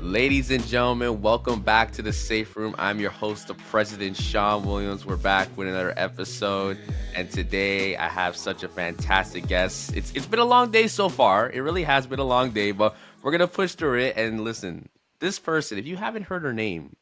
Ladies and gentlemen, welcome back to the Safe Room. I'm your host, the President Sean Williams. We're back with another episode, and today I have such a fantastic guest. It's been a long day so far. It really has been a long day, but we're gonna push through it. And listen, this person, if you haven't heard her name,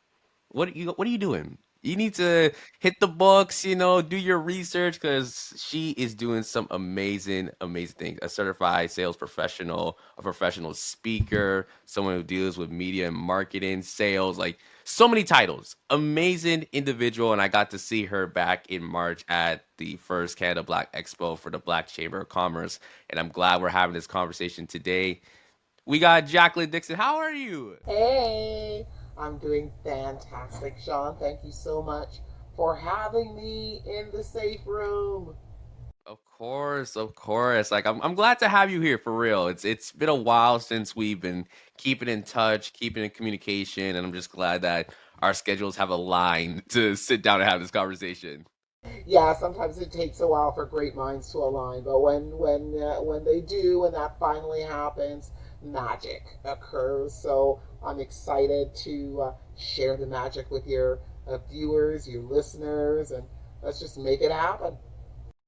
what are you doing? You need to hit the books, do your research because she is doing some amazing, amazing things. A certified sales professional, a professional speaker, someone who deals with media and marketing, sales, like so many titles. Amazing individual, and I got to see her back in March at the first Canada Black Expo for the Black Chamber of Commerce, and I'm glad we're having this conversation today. We got Jacqueline Dixon. How are you? Hey, I'm doing fantastic, Sean. Thank you so much for having me in the safe room. Of course, of course. Like I'm glad to have you here for real. It's been a while since we've been keeping in touch, keeping in communication, and I'm just glad that our schedules have aligned to sit down and have this conversation. Yeah, sometimes it takes a while for great minds to align, but when they do, when that finally happens, magic occurs. So I'm excited to share the magic with your viewers, your listeners, and let's just make it happen.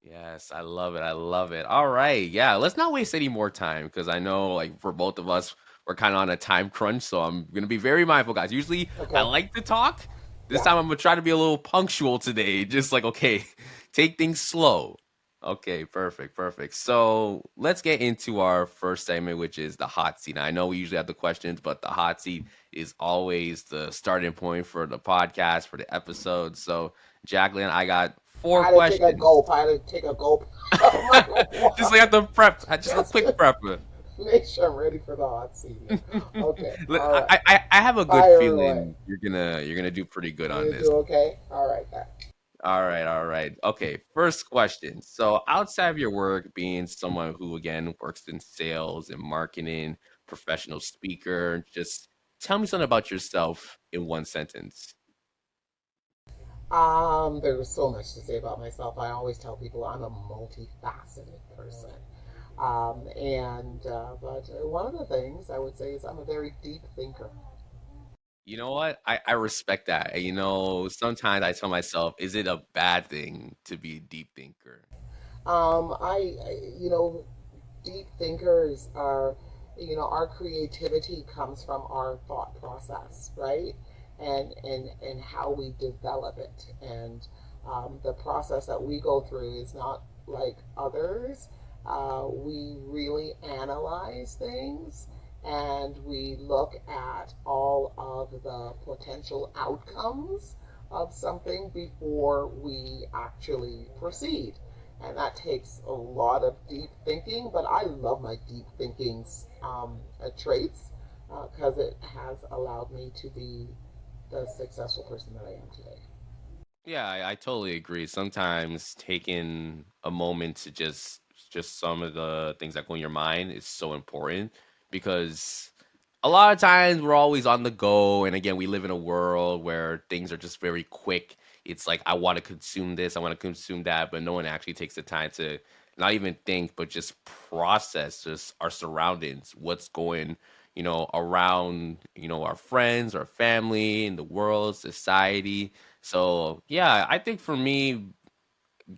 Yes, I love it. I love it. All right. Yeah, let's not waste any more time because I know like for both of us, we're kind of on a time crunch, so I'm going to be very mindful, guys. Usually I Okay. like to talk. This Yeah. time I'm going to try to be a little punctual today. Just like, okay, take things slow. Okay, perfect, perfect. So let's get into our first segment, which is the hot seat. Now, I know we usually have the questions, but the hot seat is always the starting point for the podcast, for the episode. So, Jacqueline, I got four I had to take a questions. gulp. I had to take a gulp of my Just like water. at the prep, just a Just quick prep. make sure I'm ready for the hot seat here. Okay, Look, all right. I have a good Fire away. feeling you're gonna do pretty good You on gonna this. do okay? All right, then. All right, all right. Okay, first question. So outside of your work, being someone who again works in sales and marketing, professional speaker, just tell me something about yourself in one sentence. There's so much to say about myself. I always tell people I'm a multifaceted person. But one of the things I would say is I'm a very deep thinker. You know what? I respect that. And, sometimes I tell myself, is it a bad thing to be a deep thinker? You know, deep thinkers are, our creativity comes from our thought process, right? And how we develop it. And the process that we go through is not like others. We really analyze things and we look at all of the potential outcomes of something before we actually proceed. And that takes a lot of deep thinking, but I love my deep thinking traits because it has allowed me to be the successful person that I am today. Yeah, I totally agree. Sometimes taking a moment to just some of the things that go in your mind is so important because a lot of times we're always on the go, and again, we live in a world where things are just very quick. It's like I want to consume this, I want to consume that, but no one actually takes the time to not even think, but just process just our surroundings, what's going, around, our friends, our family, in the world, society. So yeah, I think for me,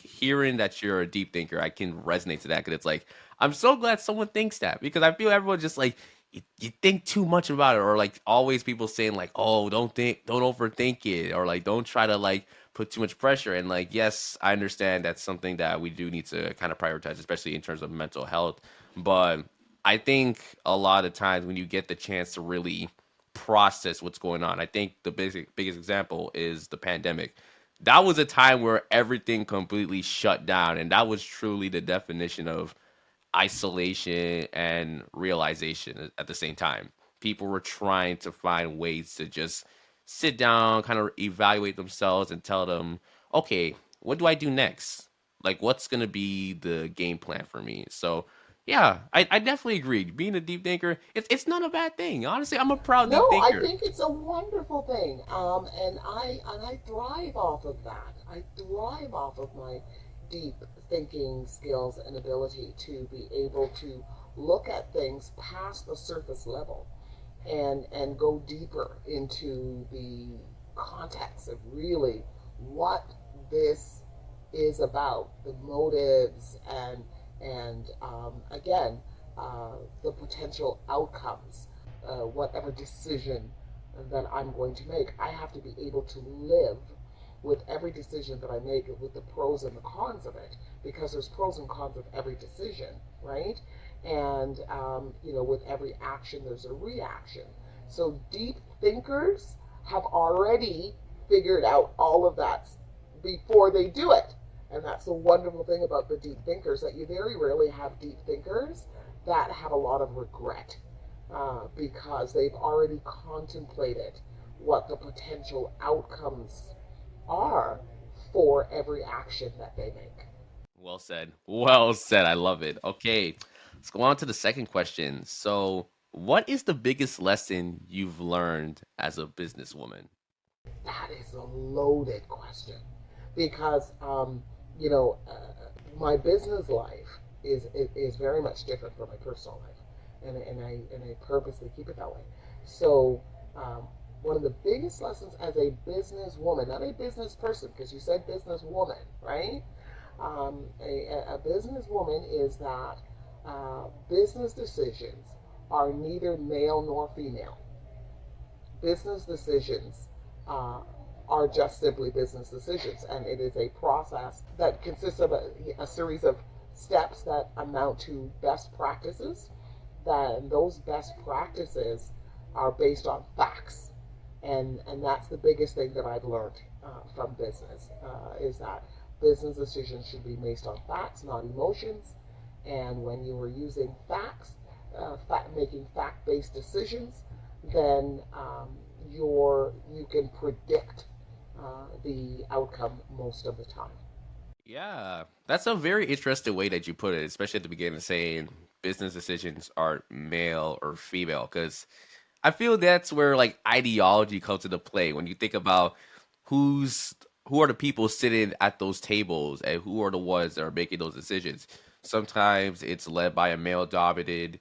hearing that you're a deep thinker, I can resonate to that because it's like I'm so glad someone thinks that because I feel everyone just like you think too much about it, or like always people saying like, oh, don't overthink it, or like don't try to like put too much pressure. And like, yes, I understand that's something that we do need to kind of prioritize, especially in terms of mental health. But I think a lot of times when you get the chance to really process what's going on, I think the biggest example is the pandemic. That was a time where everything completely shut down, and that was truly the definition of isolation and realization at the same time. People were trying to find ways to just sit down, kind of evaluate themselves and tell them, okay, what do I do next? Like, what's going to be the game plan for me? So, yeah, I definitely agree. Being a deep thinker, it's not a bad thing. Honestly, I'm a proud deep No, I thinker. think it's a wonderful thing, and I thrive off of that. I thrive off of my deep thinking skills and ability to be able to look at things past the surface level and go deeper into the context of really what this is about, the motives and again the potential outcomes, whatever decision that I'm going to make. I have to be able to live with every decision that I make, with the pros and the cons of it, because there's pros and cons of every decision, right? And with every action, there's a reaction. So deep thinkers have already figured out all of that before they do it. And that's the wonderful thing about the deep thinkers, that you very rarely have deep thinkers that have a lot of regret, because they've already contemplated what the potential outcomes are for every action that they make. Well said. Well said. I love it. Okay, let's go on to the second question. So, what is the biggest lesson you've learned as a businesswoman? That is a loaded question because, you know, my business life is very much different from my personal life, and I purposely keep it that way. So, um, one of the biggest lessons as a businesswoman, not a business person, because you said businesswoman, right? A businesswoman is that business decisions are neither male nor female. Business decisions uh, are just simply business decisions, and it is a process that consists of a series of steps that amount to best practices. Then those best practices are based on facts, and that's the biggest thing that I've learned from business, is that business decisions should be based on facts, not emotions. And when you are using facts, making fact-based decisions, then you can predict the outcome most of the time. Yeah, that's a very interesting way that you put it, especially at the beginning, saying business decisions are male or female. Because I feel that's where like ideology comes into play when you think about who's who are the people sitting at those tables and who are the ones that are making those decisions. Sometimes it's led by a male dominated,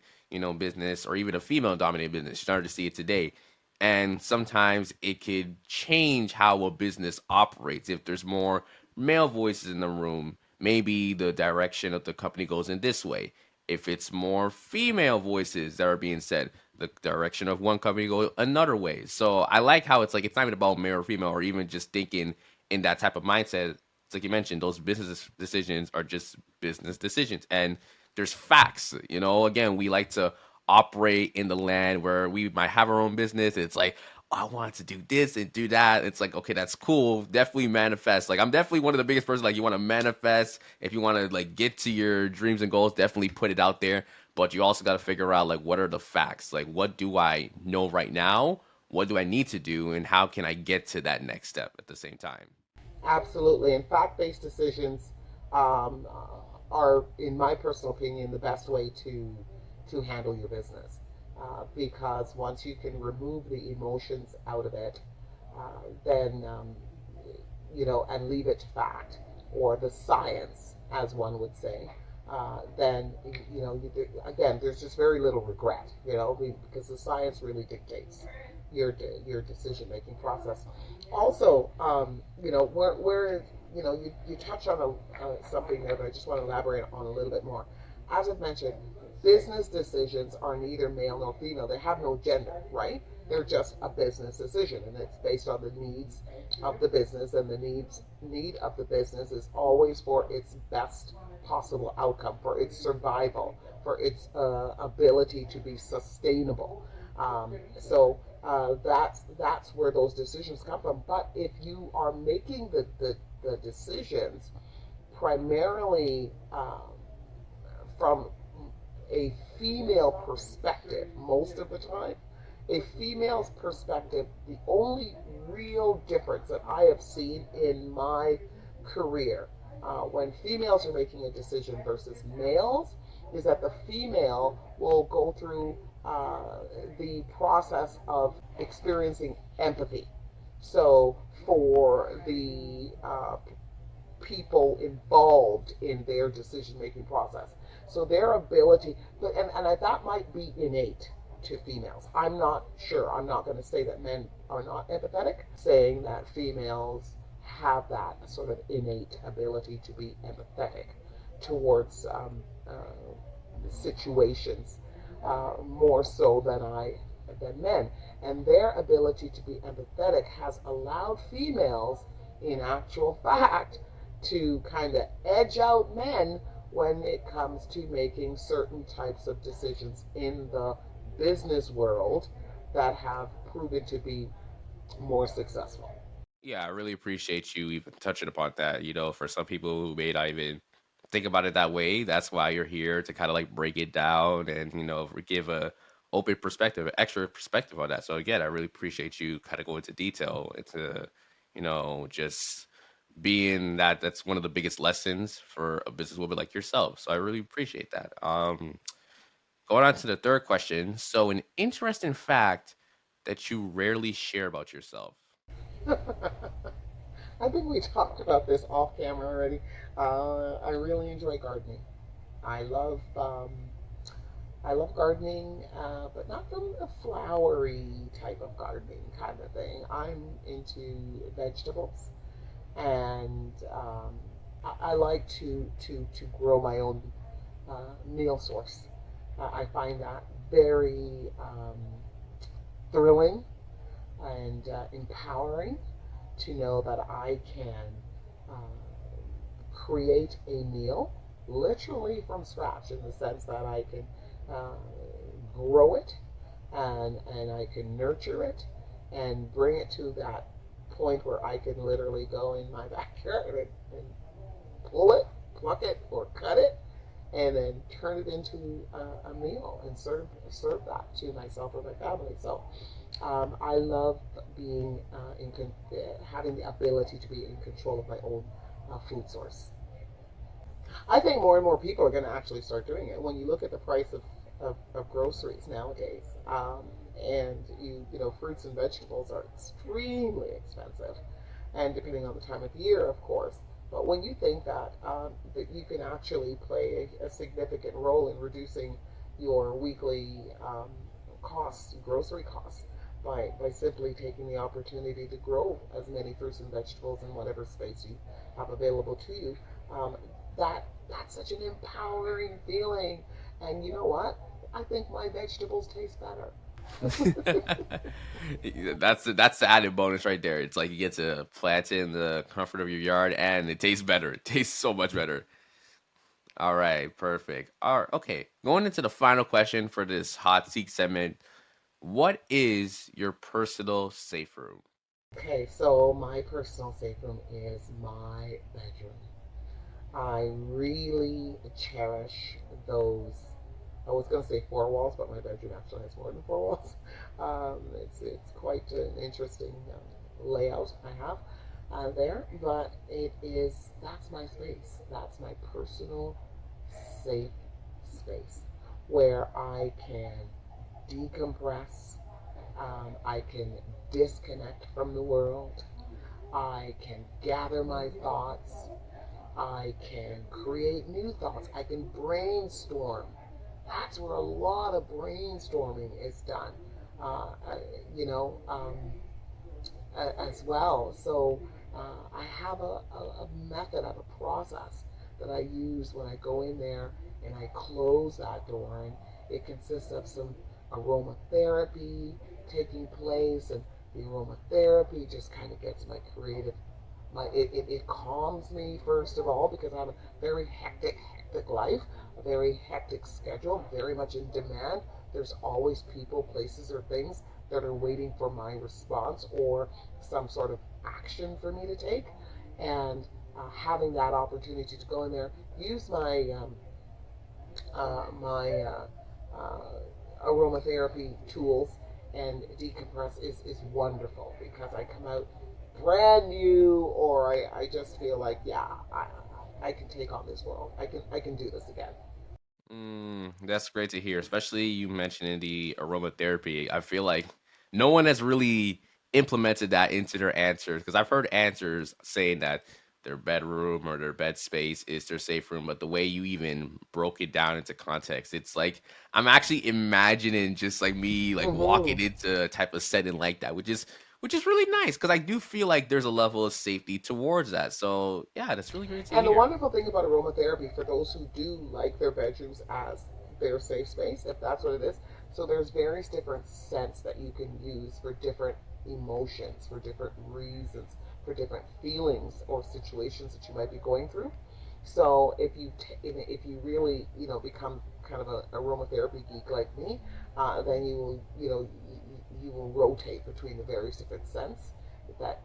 business or even a female dominated business. You're starting to see it today. And sometimes it could change how a business operates. If there's more male voices in the room, maybe the direction of the company goes in this way. If it's more female voices that are being said, the direction of one company go another way. So I like how it's like it's not even about male or female or even just thinking in that type of mindset. It's like you mentioned, those business decisions are just business decisions. And there's facts. Again, we like to operate in the land where we might have our own business. It's like, oh, I want to do this and do that. It's like, okay, that's cool. Definitely manifest. Like, I'm definitely one of the biggest persons. Like, you want to manifest. If you want to like get to your dreams and goals, definitely put it out there. But you also got to figure out like what are the facts? Like, what do I know right now? What do I need to do? And how can I get to that next step at the same time? Absolutely. And fact-based decisions are, in my personal opinion, the best way to handle your business, because once you can remove the emotions out of it, then and leave it to fact or the science, as one would say. Then again, there's just very little regret, because the science really dictates your decision making process. Also, where you touch on something that I just want to elaborate on a little bit more. As I've mentioned, business decisions are neither male nor female. They have no gender, right? They're just a business decision, and it's based on the needs of the business, and the need of the business is always for its best possible outcome, for its survival, for its ability to be sustainable. That's where those decisions come from. But if you are making the decisions primarily from a female perspective, most of the time, a female's perspective, the only real difference that I have seen in my career when females are making a decision versus males is that the female will go through the process of experiencing empathy. So for the people involved in their decision making process. So their ability, and that might be innate. to females. I'm not sure. I'm not going to say that men are not empathetic, saying that females have that sort of innate ability to be empathetic towards situations more so than men, and their ability to be empathetic has allowed females, in actual fact, to kind of edge out men when it comes to making certain types of decisions in the business world that have proven to be more successful. Yeah, I really appreciate you even touching upon that. For some people who may not even think about it that way, that's why you're here to kind of like break it down and give a open perspective, extra perspective on that. So again, I really appreciate you kind of go into detail into just being that's one of the biggest lessons for a businesswoman like yourself. So I really appreciate that. Going on to the third question. So an interesting fact that you rarely share about yourself. I think we talked about this off camera already. I really enjoy gardening. I love I love gardening, but not from a flowery type of gardening kind of thing. I'm into vegetables, and I like to grow my own meal source. I find that very thrilling and empowering to know that I can create a meal literally from scratch, in the sense that I can uh, grow it, and I can nurture it and bring it to that point where I can literally go in my backyard and pull it, pluck it, or cut it, and then turn it into a meal and serve that to myself or my family. So I love being having the ability to be in control of my own food source. I think more and more people are going to actually start doing it. When you look at the price of groceries nowadays, and fruits and vegetables are extremely expensive, and depending on the time of year, of course. But when you think that you can actually play a significant role in reducing your weekly costs, grocery costs, by simply taking the opportunity to grow as many fruits and vegetables in whatever space you have available to you, um, that's such an empowering feeling. And you know what? I think my vegetables taste better. That's the added bonus right there. It's like you get to plant it in the comfort of your yard, and it tastes better. It tastes so much better. All right, perfect. All right, okay. Going into the final question for this hot seat segment, what is your personal safe room? Okay, so my personal safe room is my bedroom. I really cherish those. I was going to say four walls, but my bedroom actually has more than four walls. It's quite an interesting layout I have there, but that's my space. That's my personal safe space where I can decompress. I can disconnect from the world. I can gather my thoughts. I can create new thoughts. I can brainstorm. That's where a lot of brainstorming is done, uh, uh, you know, as well. So I have a method, I have a process that I use when I go in there and I close that door. And it consists of some aromatherapy taking place, and the aromatherapy just kind of gets my creative it calms me first of all, because I have a very hectic life, a very hectic schedule, very much in demand. There's always people, places, or things that are waiting for my response or some sort of action for me to take. And having that opportunity to go in there, use my aromatherapy tools and decompress is wonderful, because I come out brand new, or I just feel like, yeah, I can take on this world. I can do this again. That's great to hear, especially you mentioning the aromatherapy. I feel like no one has really implemented that into their answers because I've heard answers saying that their bedroom or their bed space is their safe room, but the way you even broke it down into context, it's like I'm actually imagining just like me like Mm-hmm. walking into a type of setting like that, which is really nice because I do feel like there's a level of safety towards that. So yeah, that's really great to And the hear. wonderful thing about aromatherapy for those who do like their bedrooms as their safe space, if that's what it is, so there's various different scents that you can use for different emotions, for different reasons, for different feelings or situations that you might be going through. So if you really become kind of a aromatherapy geek like me, then you will rotate between the various different scents that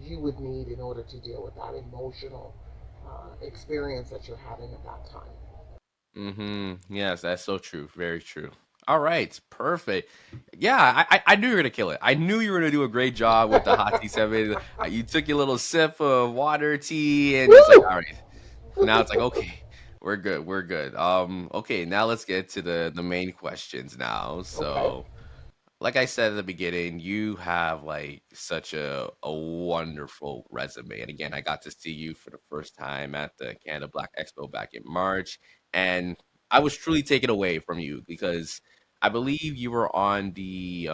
you would need in order to deal with that emotional experience that you're having at that time. Yes, that's so true. Very true. All right, perfect. Yeah, I knew you were gonna kill it. I knew you were gonna do a great job with the hot tea 7. You took your little sip of water tea and just like, Woo! all right. Now it's like, okay, we're good. We're good. Okay, now let's get to the main questions now. Okay. So, like I said at the beginning, you have like such a wonderful resume. And again, I got to see you for the first time at the Canada Black Expo back in March, and I was truly taken away from you because I believe you were on the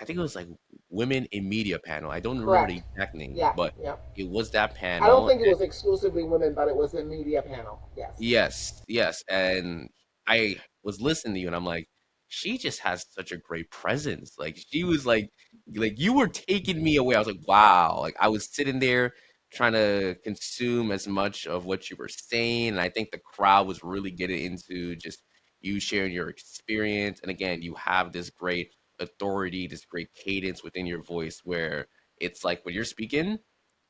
I think it was like Women in Media panel. I don't remember Correct. the exact name, Yeah. but Yeah. it was that I don't panel. think it was exclusively women, but it was a media panel. Yes. Yes, yes. And I was listening to you and I'm like, she just has such a great presence. Like she was like you were taking me away. I was like, wow. Like I was sitting there trying to consume as much of what you were saying. And I think the crowd was really getting into just you sharing your experience. And again, you have this great authority, this great cadence within your voice where it's like when you're speaking,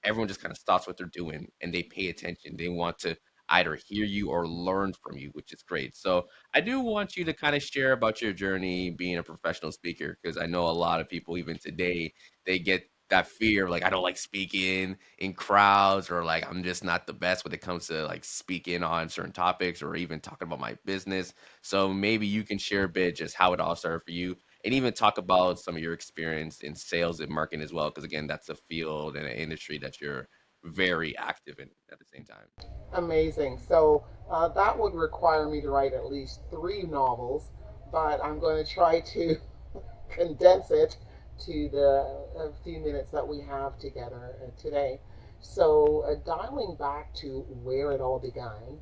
everyone just kind of stops what they're doing and they pay attention. They want to either hear you or learn from you, which is great. So I do want you to kind of share about your journey being a professional speaker because I know a lot of people even today they get that fear like I don't like speaking in crowds or like I'm just not the best when it comes to like speaking on certain topics or even talking about my business. So maybe you can share a bit just how it all started for you and even talk about some of your experience in sales and marketing as well because again that's a field and an industry that you're very active in at the same time. Amazing. So that would require me to write at least three novels, but I'm going to try to condense it to the few minutes that we have together today. So, dialing back to where it all began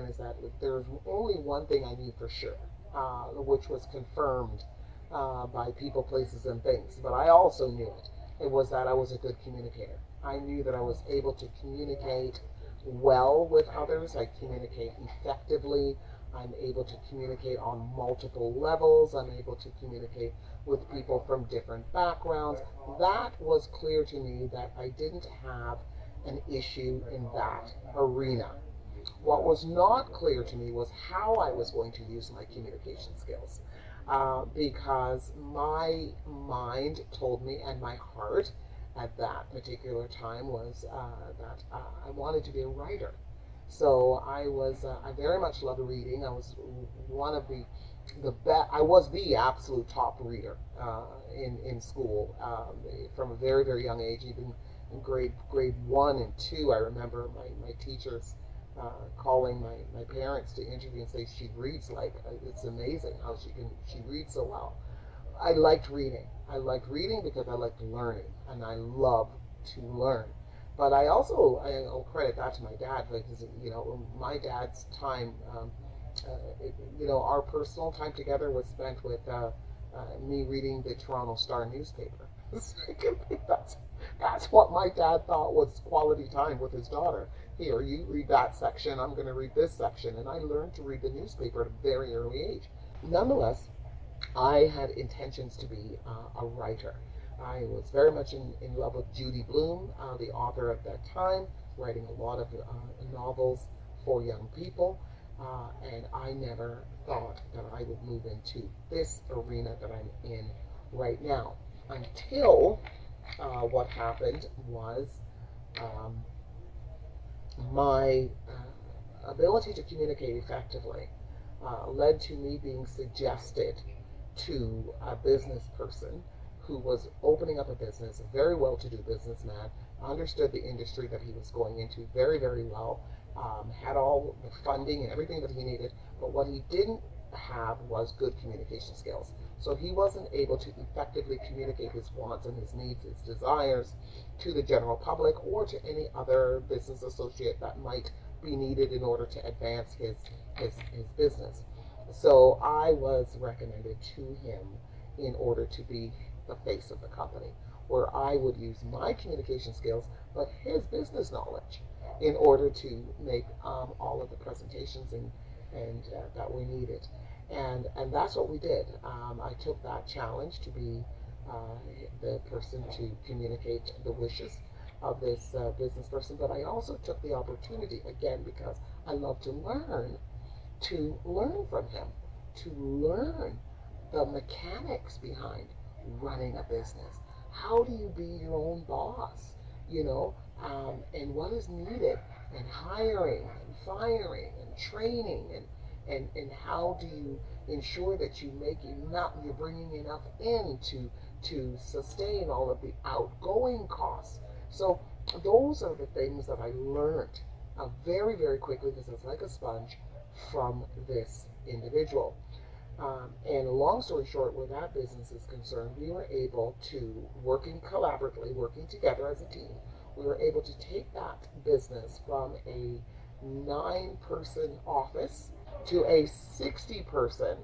is that there's only one thing I knew for sure, which was confirmed by people, places, and things. But I also knew it. It was that I was a good communicator. I knew that I was able to communicate well with others. I communicate effectively. I'm able to communicate on multiple levels. I'm able to communicate with people from different backgrounds. That was clear to me that I didn't have an issue in that arena. What was not clear to me was how I was going to use my communication skills. Because my mind told me, and my heart at that particular time was that I wanted to be a writer. So I very much loved reading. I was one of the best. I was the absolute top reader in school from a very very young age. Even in grade 1 and 2, I remember my teachers calling my parents to interview and say she reads like it's amazing how she reads so well. I liked reading. I liked reading because I liked learning, and I love to learn. But I'll credit that to my dad because my dad's time, our personal time together was spent with me reading the Toronto Star newspaper. that's that's what my dad thought was quality time with his daughter. Here, you read that section. I'm going to read this section, and I learned to read the newspaper at a very early age. Nonetheless, I had intentions to be a writer. I was very much in love with Judy Blume, the author at that time, writing a lot of novels for young people. And I never thought that I would move into this arena that I'm in right now. Until what happened was um, my ability to communicate effectively led to me being suggested to a business person who was opening up a business, a very well-to-do businessman, understood the industry that he was going into very, very well, had all the funding and everything that he needed, but what he didn't have was good communication skills. So he wasn't able to effectively communicate his wants and his needs, his desires to the general public or to any other business associate that might be needed in order to advance his business. So I was recommended to him in order to be the face of the company, where I would use my communication skills, but his business knowledge in order to make all of the presentations and that we needed. And that's what we did. I took that challenge to be uh, the person to communicate the wishes of this business person, but I also took the opportunity, again, because I love to learn from him, to learn the mechanics behind running a business. How do you be your own boss? And what is needed, and hiring and firing and training, and how do you ensure that you make enough, you're bringing enough in to sustain all of the outgoing costs. So those are the things that I learned very, very quickly, because it's like a sponge, from this individual. And long story short, where that business is concerned, we were able to, working collaboratively, working together as a team, we were able to take that business from a 9-person office to a 60-person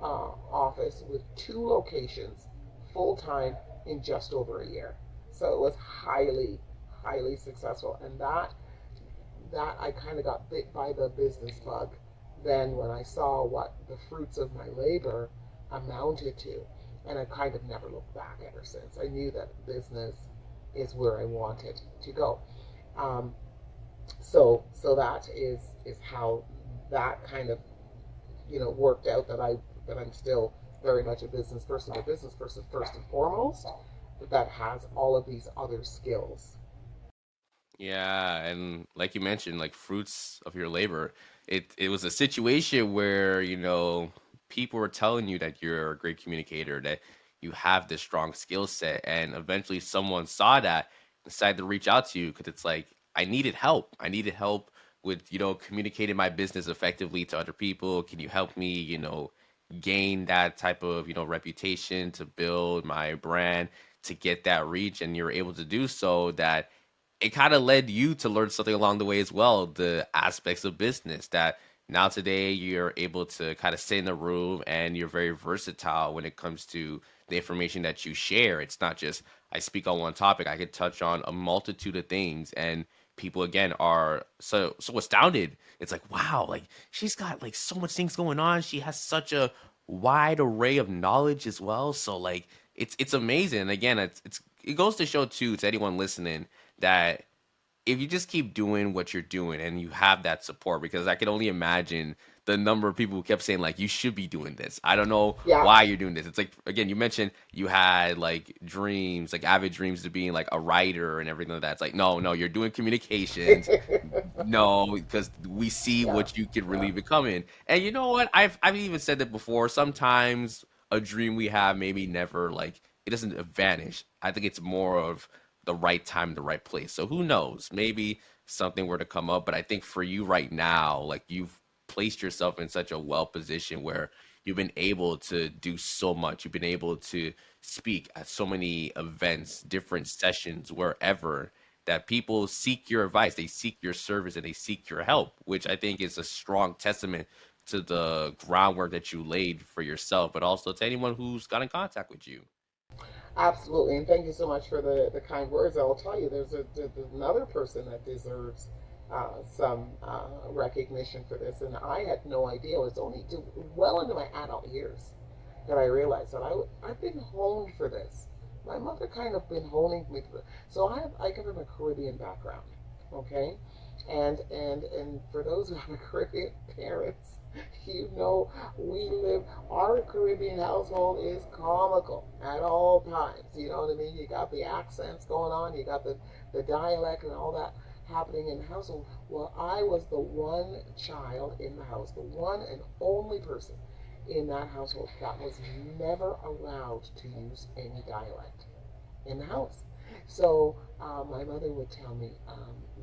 office with 2 locations full time in just over a year. So it was highly, highly successful. And that I kind of got bit by the business bug then when I saw what the fruits of my labor amounted to. And I kind of never looked back ever since. I knew that business is where I wanted to go. Um, so that is how that kind of worked out, that I'm still very much a business person first and foremost, but that has all of these other skills. Yeah, and like you mentioned, like fruits of your labor. It was a situation where, people were telling you that you're a great communicator, that you have this strong skill set, and eventually someone saw that and decided to reach out to you because it's like I needed help. I needed help with, communicating my business effectively to other people. Can you help me, gain that type of, reputation to build my brand, to get that reach, and you're able to do so that it kind of led you to learn something along the way as well, the aspects of business that now today you're able to kind of sit in the room and you're very versatile when it comes to the information that you share. It's not just I speak on one topic, I could touch on a multitude of things, and people again are so astounded. It's like, wow, like she's got like so much things going on. She has such a wide array of knowledge as well. So like it's amazing. And again, it goes to show too to anyone listening that if you just keep doing what you're doing and you have that support, because I can only imagine the number of people who kept saying like you should be doing this. I don't know Yeah. why you're doing this. It's like again, you mentioned you had like dreams, like avid dreams to being like a writer and everything like that. It's like no, you're doing communications. No, because we see Yeah. what you could Yeah. really become in. And you know what? I've even said that before. Sometimes a dream we have maybe never like it doesn't vanish. I think it's more of the right time, the right place. So who knows? Maybe something were to come up, but I think for you right now, like you've placed yourself in such a well position where you've been able to do so much. You've been able to speak at so many events, different sessions, wherever that people seek your advice, they seek your service, and they seek your help, which I think is a strong testament to the groundwork that you laid for yourself, but also to anyone who's got in contact with you. Absolutely, and thank you so much for the kind words. I will tell you, there's another person that deserves some recognition for this, and I had no idea. It was only well into my adult years that I realized that I've been honed for this. My mother kind of been honing me for this. So I come from a Caribbean background, okay, and for those who have Caribbean parents, we live, our Caribbean household is comical at all times. You know what I mean? You got the accents going on, you got the dialect and all that happening in the household. Well, I was the one child in the house, the one and only person in that household that was never allowed to use any dialect in the house. So my mother would tell me,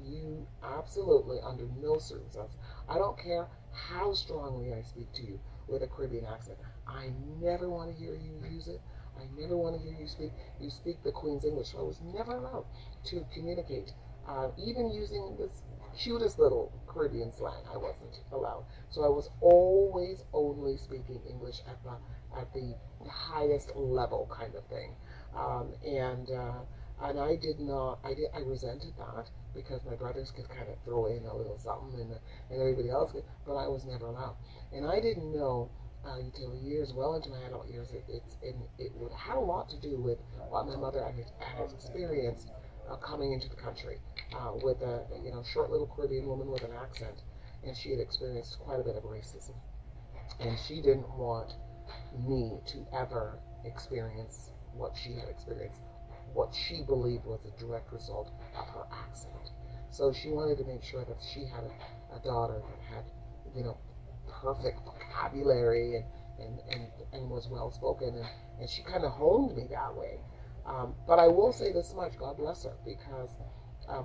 you absolutely, under no circumstance, I don't care how strongly I speak to you with a Caribbean accent, I never want to hear you use it. I never want to hear you speak the Queen's English. So I was never allowed to communicate, even using this cutest little Caribbean slang. I wasn't allowed. So I was always only speaking English at the highest level kind of thing. And I did not, I resented that because my brothers could kind of throw in a little something and everybody else could, but I was never allowed. And I didn't know until years, well into my adult years, it would had a lot to do with what my mother had experienced coming into the country with a short little Caribbean woman with an accent, and she had experienced quite a bit of racism, and she didn't want me to ever experience what she had experienced, what she believed was a direct result of her accent. So she wanted to make sure that she had a daughter that had, perfect vocabulary and was well spoken, and she kind of honed me that way. But I will say this much, God bless her, because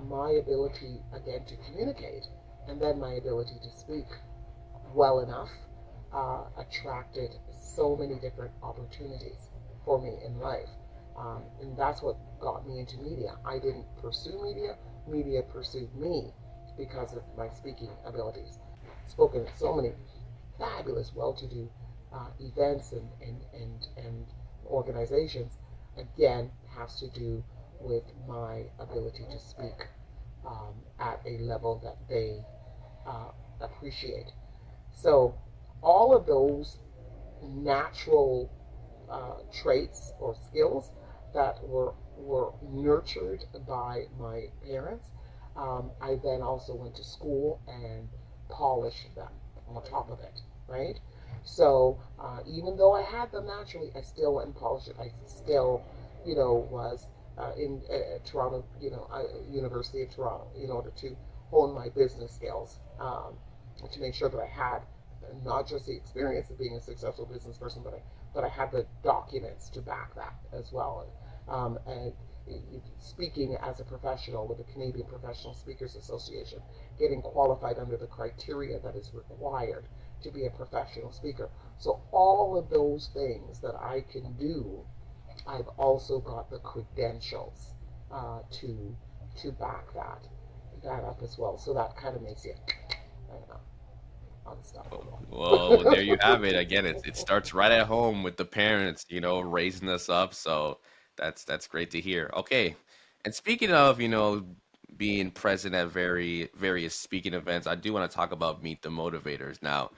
my ability, again, to communicate and then my ability to speak well enough attracted so many different opportunities for me in life. And that's what got me into media. I didn't pursue media, media pursued me because of my speaking abilities. Spoken at so many fabulous, well to do events and organizations, again, has to do with my ability to speak at a level that they appreciate. So, all of those natural traits or skills that were nurtured by my parents. I then also went to school and polished them on top of it, right? So even though I had them naturally, I still went and polished it. I still, was in Toronto, University of Toronto, in order to hone my business skills, to make sure that I had not just the experience of being a successful business person, but I had the documents to back that as well. And speaking as a professional with the Canadian Professional Speakers Association, getting qualified under the criteria that is required to be a professional speaker. So all of those things that I can do, I've also got the credentials to back that up as well. So that kind of makes you, I don't know, unstoppable. Well, there you have it. Again, it starts right at home with the parents, raising us up. So that's great to hear. Okay. And speaking of, being present at various speaking events, I do want to talk about Meet the Motivators. Now,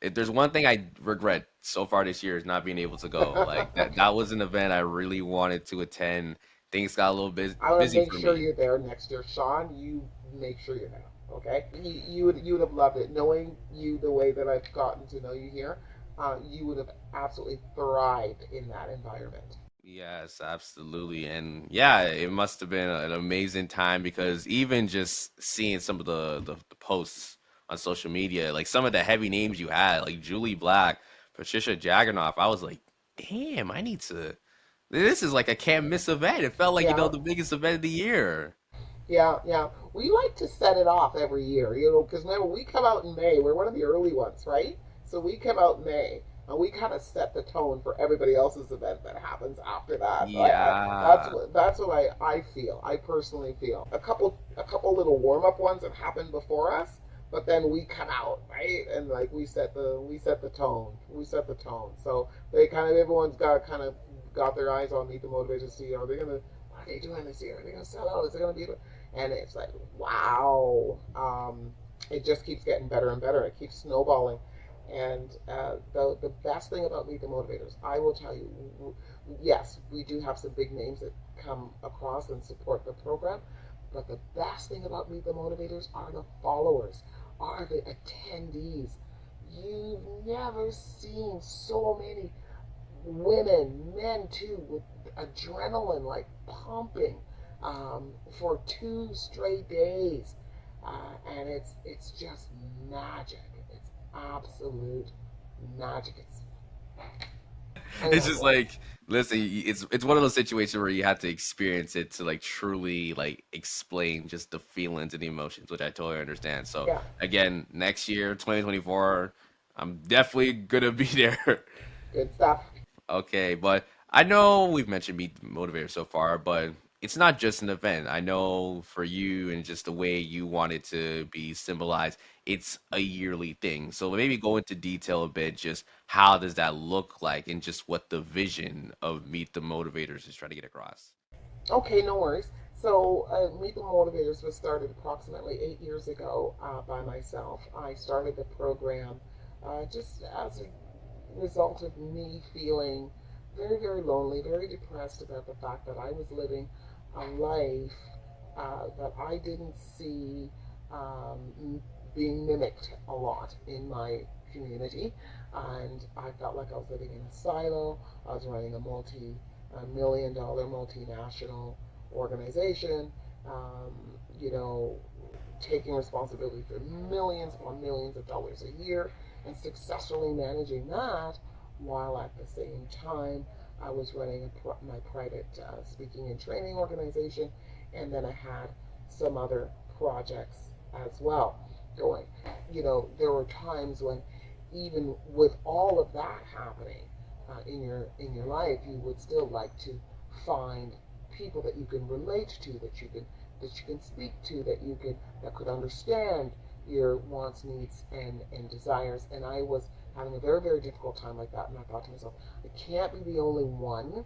if there's one thing I regret so far this year is not being able to go. Like that was an event I really wanted to attend. Things got a little bit I want to busy make for sure me. you're there next year, Sean. You make sure you're there. Okay, you would have loved it. Knowing you the way that I've gotten to know you here, you would have absolutely thrived in that environment. Yes, absolutely. And yeah, it must have been an amazing time because even just seeing some of the posts on social media, like some of the heavy names you had, like Julie Black, Patricia Jagganoff, I was like, damn, I need to. This is like a can't miss event. It felt like, Yeah, the biggest event of the year. yeah, yeah. We like to set it off every year, because remember we come out in May. We're one of the early ones, right? So we come out in May, and we kind of set the tone for everybody else's event that happens after that. Yeah. That's what I feel. I personally feel a couple little warm up ones that happened before us, but then we come out, right, and like we set the tone. We set the tone. So they kind of everyone's got their eyes on Meet the Motivators to see, are they gonna, what are they doing this year? Are they gonna sell out? Is it gonna be, and it's like, wow. It just keeps getting better and better. It keeps snowballing. And the best thing about Meet the Motivators, I will tell you, yes, we do have some big names that come across and support the program, but the best thing about Meet the Motivators are the followers, are the attendees. You've never seen so many women, men too, with adrenaline like pumping for 2 straight days, and it's just magic. It's absolute magic is, I It's know, just Lawrence. like, listen, it's one of those situations where you have to experience it to like truly like explain just the feelings and the emotions, which I totally understand. So Yeah, again, next year, 2024, I'm definitely gonna be there. good stuff. Okay, but I know we've mentioned Meet the Motivator so far, but it's not just an event. I know for you and just the way you want it to be symbolized, it's a yearly thing. So maybe go into detail a bit, just how does that look like and just what the vision of Meet the Motivators is trying to get across. Okay, no worries. So, Meet the Motivators was started approximately 8 years ago by myself. I started the program just as a result of me feeling very, very lonely, very depressed about the fact that I was living a life that I didn't see being mimicked a lot in my community. And I felt like I was living in a silo. I was running a $multi-million multinational organization, um, you know, taking responsibility for millions upon millions of dollars a year and successfully managing that while at the same time I was running my private speaking and training organization, and then I had some other projects as well going. There were times when, even with all of that happening in your life, you would still like to find people that you can relate to, that you can speak to, that could understand your wants, needs, and desires. And I was having a very, very difficult time like that. And I thought to myself, I can't be the only one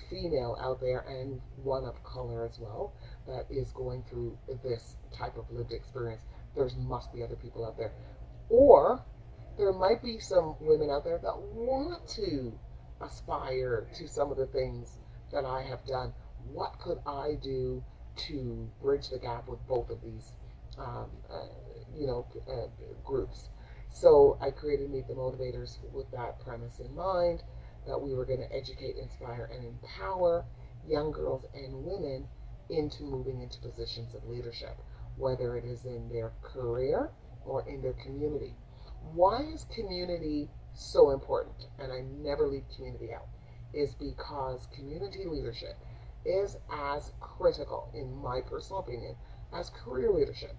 female out there, and one of color as well, that is going through this type of lived experience. There must be other people out there. Or there might be some women out there that want to aspire to some of the things that I have done. What could I do to bridge the gap with both of these um, uh, groups? So I created Meet the Motivators with that premise in mind, that we were going to educate, inspire, and empower young girls and women into moving into positions of leadership, whether it is in their career or in their community. Why is community so important? And I never leave community out, is because community leadership is as critical, in my personal opinion, as career leadership,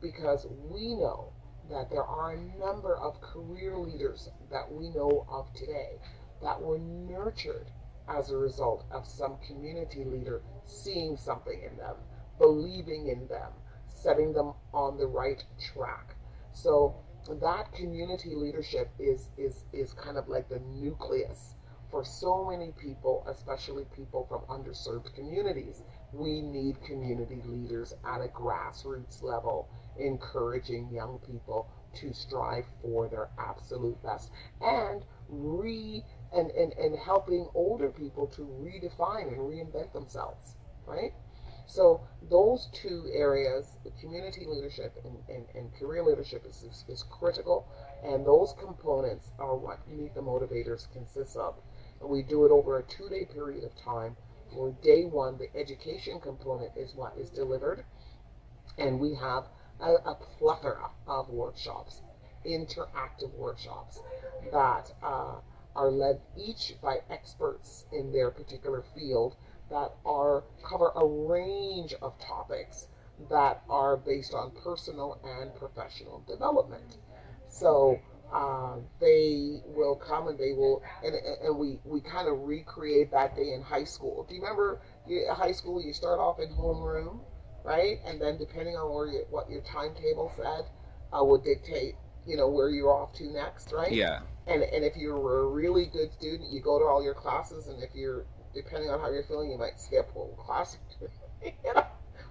because we know that there are a number of career leaders that we know of today that were nurtured as a result of some community leader seeing something in them, believing in them, setting them on the right track. So that community leadership is kind of like the nucleus for so many people, especially people from underserved communities. We need community leaders at a grassroots level, encouraging young people to strive for their absolute best, and re and helping older people to redefine and reinvent themselves, right? So those two areas, the community leadership and career leadership, is critical, and those components are what Meet the Motivators consists of. And we do it over a 2 day period of time, where day one, the education component is what is delivered, and we have a plethora of workshops, interactive workshops, that are led each by experts in their particular field, that are cover a range of topics that are based on personal and professional development. So they will come, and we kind of recreate that day in high school. Do you remember high school? You start off in homeroom, right? And then depending on what your timetable said, would dictate, where you're off to next, right? Yeah. And if you were a really good student, you go to all your classes, and if you're depending on how you're feeling, you might skip whole class. you know,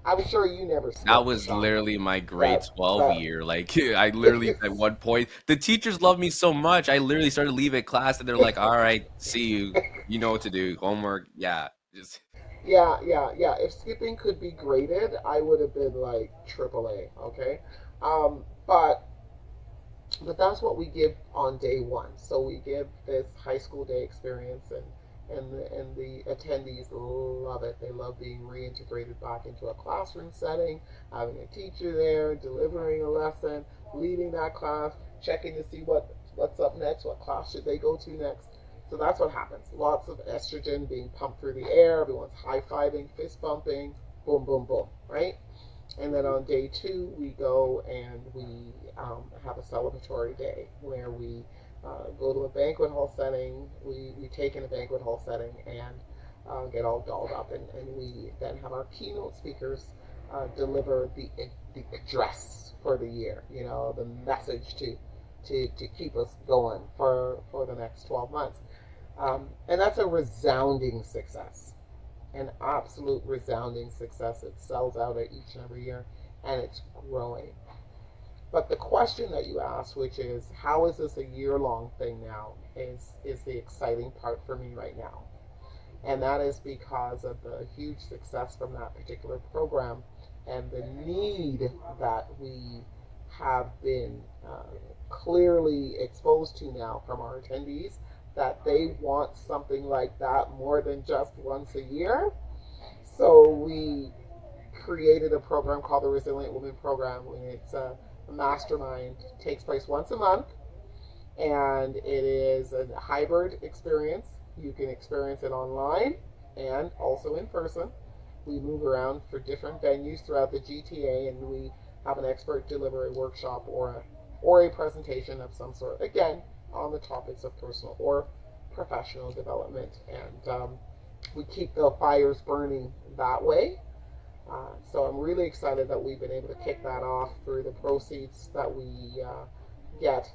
I'm sure you never That skipped, was Sean. literally my grade But 12 but year. Like, I literally, at one point, the teachers loved me so much. I literally started leaving class and they're like, all right, see you. You know what to do. Homework. Yeah. Just, yeah, yeah, yeah. If skipping could be graded, I would have been like triple A. Okay, um, but that's what we give on day one. So we give this high school day experience, and the attendees love it. They love being reintegrated back into a classroom setting, having a teacher there, delivering a lesson, leading that class, checking to see what What's up next? What class should they go to next? So that's what happens. Lots of estrogen being pumped through the air. Everyone's high fiving, fist bumping, boom, boom, boom, right? And then on day two, we go and we have a celebratory day where we go to a banquet hall setting. We take in a banquet hall setting and get all dolled up. And we then have our keynote speakers deliver the address for the year, you know, the message to keep us going for the next 12 months. And that's a resounding success, an absolute resounding success. It sells out at each and every year, and it's growing. But the question that you asked, which is how is this a year-long thing now, is the exciting part for me right now, and that is because of the huge success from that particular program and the need that we have been clearly exposed to now from our attendees, that they want something like that more than just once a year. So we created a program called the Resilient Women Program. It's a mastermind. It takes place once a month, and it is a hybrid experience. You can experience it online and also in person. We move around for different venues throughout the GTA, and we have an expert deliver a workshop or a presentation of some sort. Again, on the topics of personal or professional development, and we keep the fires burning that way. So I'm really excited that we've been able to kick that off through the proceeds that we get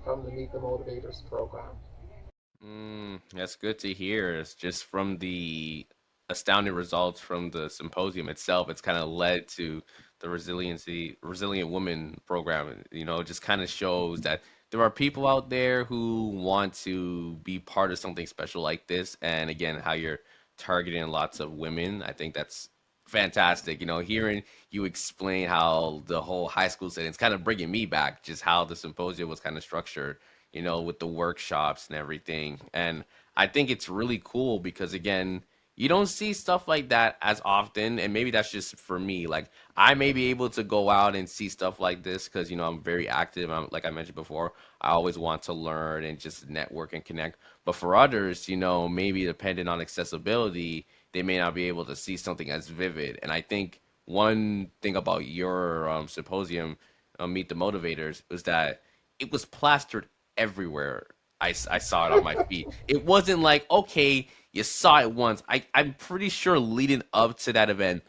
from the Meet The Motivators program. That's good to hear. It's just from the astounding results from the symposium itself, it's kind of led to the resilient woman program. You know, it just kind of shows that there are people out there who want to be part of something special like this. And again, how you're targeting lots of women, I think that's fantastic. You know, hearing you explain how the whole high school setting, it's kind of bringing me back, just how the symposium was kind of structured, you know, with the workshops and everything. And I think it's really cool because, again, you don't see stuff like that as often. And maybe that's just for me. Like, I may be able to go out and see stuff like this because, you know, I'm very active. Like I mentioned before, I always want to learn and just network and connect. But for others, you know, maybe depending on accessibility, they may not be able to see something as vivid. And I think one thing about your symposium, Meet the Motivators, was that it was plastered everywhere. I saw it on my feed. It wasn't like, okay, you saw it once. I'm pretty sure leading up to that event,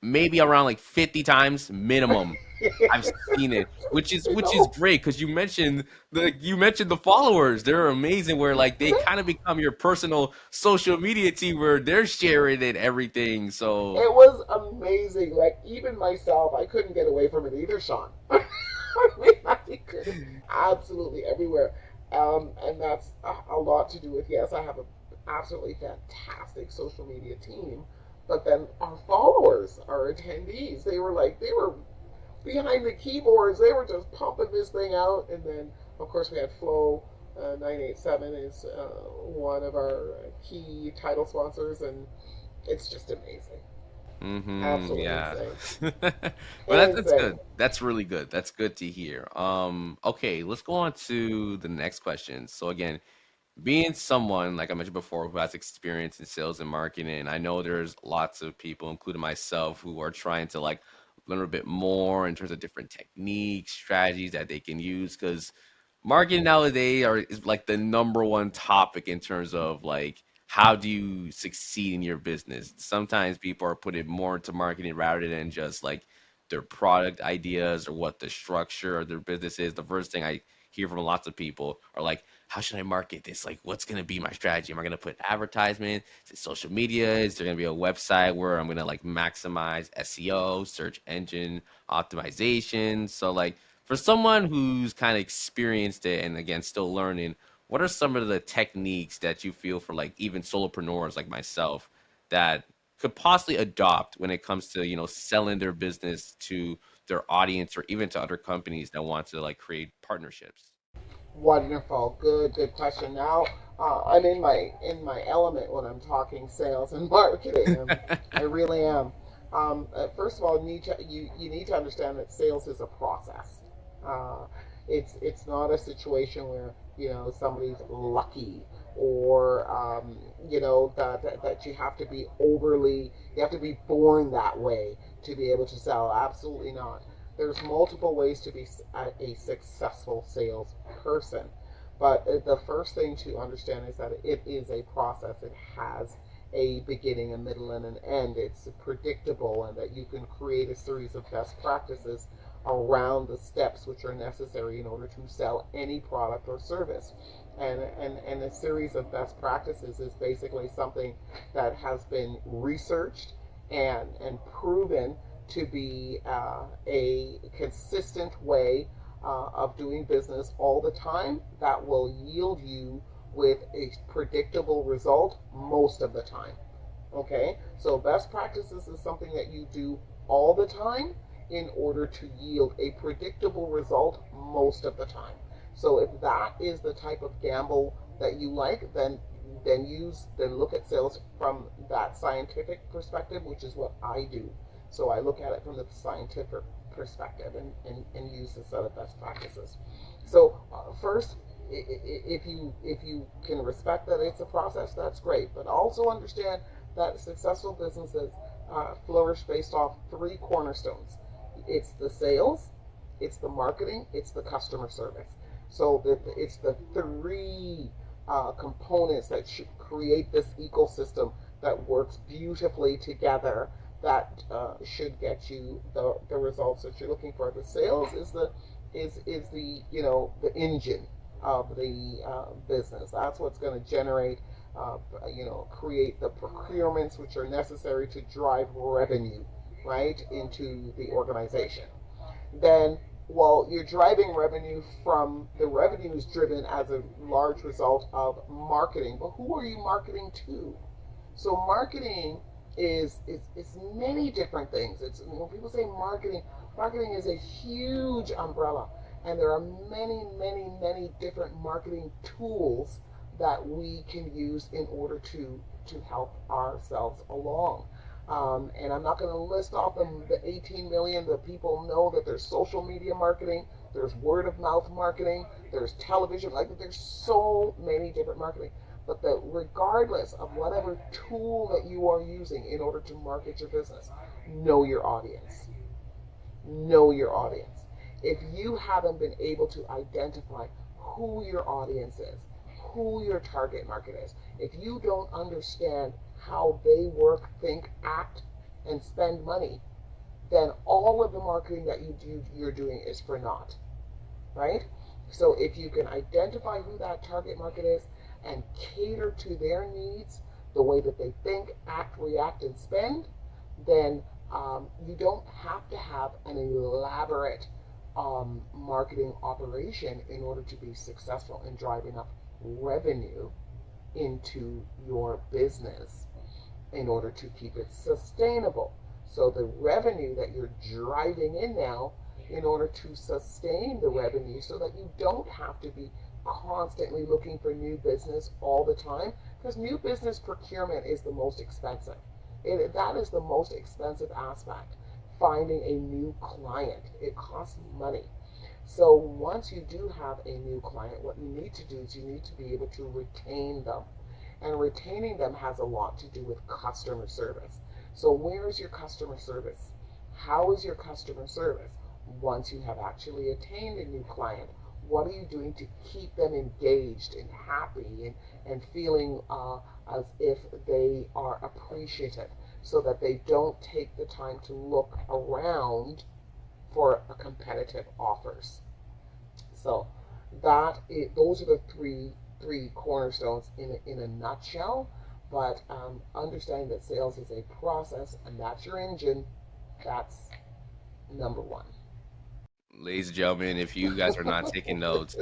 maybe around like 50 times minimum, I've seen it, You which is know, great because you mentioned the followers. They're amazing where like they kind of become your personal social media team where they're sharing it everything. So it was amazing. Like even myself, I couldn't get away from it either, Sean. I mean, I could absolutely everywhere, and that's a lot to do with. Yes, I have an absolutely fantastic social media team, but then our followers, our attendees, they were behind the keyboards. They were just pumping this thing out, and then of course we had Flow. 987 is one of our key title sponsors, and it's just amazing. Absolutely yeah. insane. Well, that's Insane. good. That's really good. That's good to hear. Okay, let's go on to the next question. So again, being someone like I mentioned before who has experience in sales and marketing, I know there's lots of people, including myself, who are trying to like learn a bit more in terms of different techniques, strategies that they can use because marketing nowadays is like the number one topic in terms of like how do you succeed in your business. Sometimes people are putting more into marketing rather than just like their product ideas or what the structure of their business is. The first thing I hear from lots of people are like, how should I market this? Like, what's going to be my strategy? Am I going to put advertisement? Is it social media? Is there going to be a website where I'm going to like maximize SEO, search engine optimization? So, like, for someone who's kind of experienced it and again, still learning, what are some of the techniques that you feel for like even solopreneurs like myself that could possibly adopt when it comes to, you know, selling their business to their audience or even to other companies that want to like create partnerships? Wonderful. Good question. Now I'm in my element when I'm talking sales and marketing. I really am. First of all, you need to understand that sales is a process. Uh, It's not a situation where somebody's lucky, or that you have to be overly, you have to be born that way to be able to sell. Absolutely not. There's multiple ways to be a successful sales person, but the first thing to understand is that it is a process. It has a beginning, a middle, and an end. It's predictable, and that you can create a series of best practices around the steps which are necessary in order to sell any product or service. And a series of best practices is basically something that has been researched and proven to be a consistent way of doing business all the time that will yield you with a predictable result most of the time. Okay, so best practices is something that you do all the time in order to yield a predictable result most of the time. So if that is the type of gamble that you like, then look at sales from that scientific perspective, which is what I do. So I look at it from the scientific perspective, and use a set of best practices. So first, if you can respect that it's a process, that's great. But also understand that successful businesses flourish based off three cornerstones. It's the sales, it's the marketing, it's the customer service. So it's the three components that should create this ecosystem that works beautifully together, that should get you the results that you're looking for. The sales is the the engine of the business. That's what's going to generate, create the procurements which are necessary to drive revenue right into the organization. Then, well, you're driving revenue from the revenue is driven as a large result of marketing. But who are you marketing to? So marketing is many different things. It's when people say marketing, marketing is a huge umbrella, and there are many, many, many different marketing tools that we can use in order to help ourselves along. And I'm not going to list off the 18 million that people know. That there's social media marketing, there's word of mouth marketing, there's television, like there's so many different marketing. But that regardless of whatever tool that you are using in order to market your business, know your audience. Know your audience. If you haven't been able to identify who your audience is, who your target market is, if you don't understand how they work, think, act, and spend money, then all of the marketing that you're doing is for naught, right? So if you can identify who that target market is and cater to their needs, the way that they think, act, react, and spend, then you don't have to have an elaborate marketing operation in order to be successful in driving up revenue into your business in order to keep it sustainable. So the revenue that you're driving in now, in order to sustain the revenue, so that you don't have to be constantly looking for new business all the time, because new business procurement is the most expensive. That is the most expensive aspect. Finding a new client, it costs money. So once you do have a new client, what you need to do is you need to be able to retain them. And retaining them has a lot to do with customer service. So where is your customer service? How is your customer service? Once you have actually attained a new client, what are you doing to keep them engaged and happy, and feeling as if they are appreciative, so that they don't take the time to look around for a competitive offers? So those are the three cornerstones in a nutshell. But understanding that sales is a process, and that's your engine. That's number one. Ladies and gentlemen, if you guys are not taking notes,